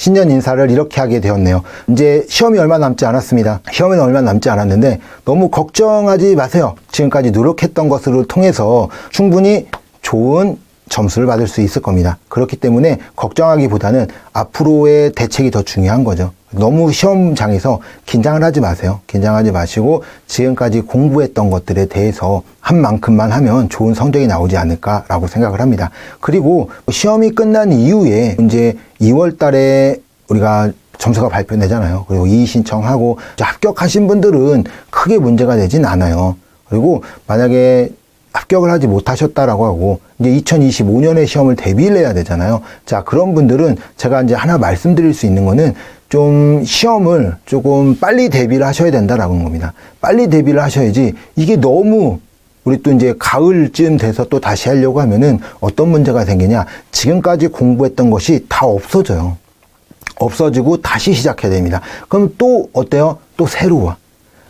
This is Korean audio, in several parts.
신년 인사를 이렇게 하게 되었네요. 이제 시험이 얼마 남지 않았습니다. 시험이 얼마 남지 않았는데 너무 걱정하지 마세요. 지금까지 노력했던 것을 통해서 충분히 좋은 점수를 받을 수 있을 겁니다. 그렇기 때문에 걱정하기보다는 앞으로의 대책이 더 중요한 거죠. 너무 시험장에서 긴장을 하지 마세요. 긴장하지 마시고 지금까지 공부했던 것들에 대해서 한 만큼만 하면 좋은 성적이 나오지 않을까라고 생각을 합니다. 그리고 시험이 끝난 이후에 이제 2월 달에 우리가 점수가 발표되잖아요. 그리고 이의 신청하고 합격하신 분들은 크게 문제가 되진 않아요. 그리고 만약에 합격을 하지 못하셨다라고 하고 이제 2025년에 시험을 대비를 해야 되잖아요. 자, 그런 분들은 제가 이제 하나 말씀드릴 수 있는 거는 좀 시험을 조금 빨리 대비를 하셔야 된다라는 겁니다. 빨리 대비를 하셔야지 이게 너무 우리 또 이제 가을쯤 돼서 또 다시 하려고 하면은 어떤 문제가 생기냐. 지금까지 공부했던 것이 다 없어져요. 없어지고 다시 시작해야 됩니다. 그럼 또 어때요? 또 새로워.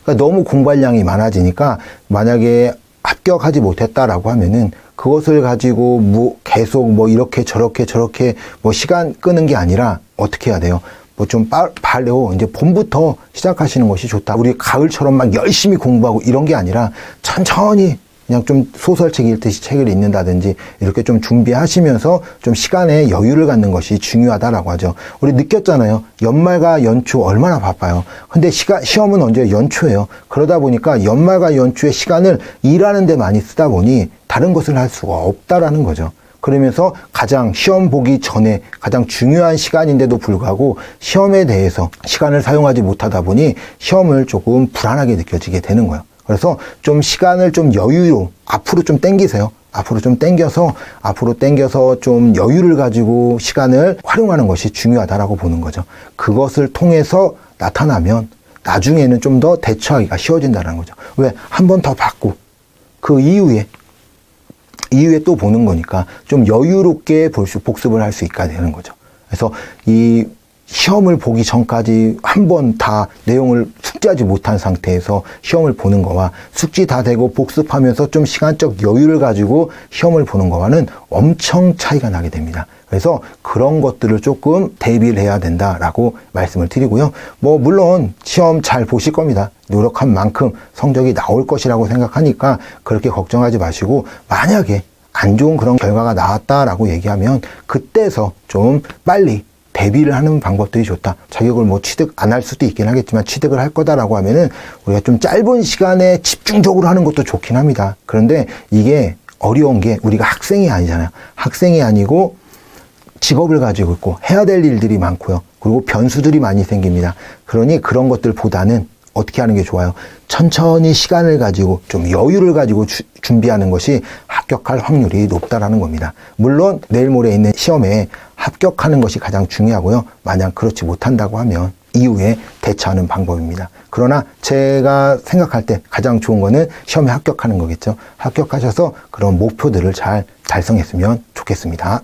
그러니까 너무 공부할 양이 많아지니까 만약에 합격하지 못했다라고 하면은 그것을 가지고 뭐 계속 뭐 이렇게 저렇게 뭐 시간 끄는 게 아니라 어떻게 해야 돼요? 뭐 좀 빨리 이제 봄부터 시작하시는 것이 좋다. 우리 가을처럼 막 열심히 공부하고 이런 게 아니라 천천히 그냥 좀 소설책 읽듯이 책을 읽는다든지 이렇게 좀 준비하시면서 좀 시간에 여유를 갖는 것이 중요하다라고 하죠. 우리 느꼈잖아요. 연말과 연초 얼마나 바빠요. 근데 시험은 언제 연초예요. 그러다 보니까 연말과 연초의 시간을 일하는 데 많이 쓰다 보니 다른 것을 할 수가 없다라는 거죠. 그러면서 가장 시험 보기 전에 가장 중요한 시간인데도 불구하고 시험에 대해서 시간을 사용하지 못하다 보니 시험을 조금 불안하게 느껴지게 되는 거예요. 그래서 좀 시간을 좀 여유로 앞으로 좀 당기세요. 앞으로 좀 당겨서 좀 여유를 가지고 시간을 활용하는 것이 중요하다라고 보는 거죠. 그것을 통해서 나타나면 나중에는 좀 더 대처하기가 쉬워진다는 거죠. 왜? 한 번 더 받고 그 이후에 또 보는 거니까 좀 여유롭게 복습을 할 수 있게 되는 거죠. 그래서 이 시험을 보기 전까지 한 번 다 내용을 숙지하지 못한 상태에서 시험을 보는 거와 숙지 다 되고 복습하면서 좀 시간적 여유를 가지고 시험을 보는 거와는 엄청 차이가 나게 됩니다. 그래서 그런 것들을 조금 대비를 해야 된다라고 말씀을 드리고요. 뭐 물론 시험 잘 보실 겁니다. 노력한 만큼 성적이 나올 것이라고 생각하니까 그렇게 걱정하지 마시고 만약에 안 좋은 그런 결과가 나왔다라고 얘기하면 그때서 좀 빨리 대비를 하는 방법들이 좋다. 자격을 뭐 취득 안 할 수도 있긴 하겠지만 취득을 할 거다라고 하면은 우리가 좀 짧은 시간에 집중적으로 하는 것도 좋긴 합니다. 그런데 이게 어려운 게 우리가 학생이 아니잖아요. 학생이 아니고 직업을 가지고 있고 해야 될 일들이 많고요. 그리고 변수들이 많이 생깁니다. 그러니 그런 것들보다는 어떻게 하는 게 좋아요? 천천히 시간을 가지고 좀 여유를 가지고 준비하는 것이 합격할 확률이 높다라는 겁니다. 물론 내일 모레 있는 시험에 합격하는 것이 가장 중요하고요. 만약 그렇지 못한다고 하면 이후에 대처하는 방법입니다. 그러나 제가 생각할 때 가장 좋은 거는 시험에 합격하는 거겠죠. 합격하셔서 그런 목표들을 잘 달성했으면 좋겠습니다.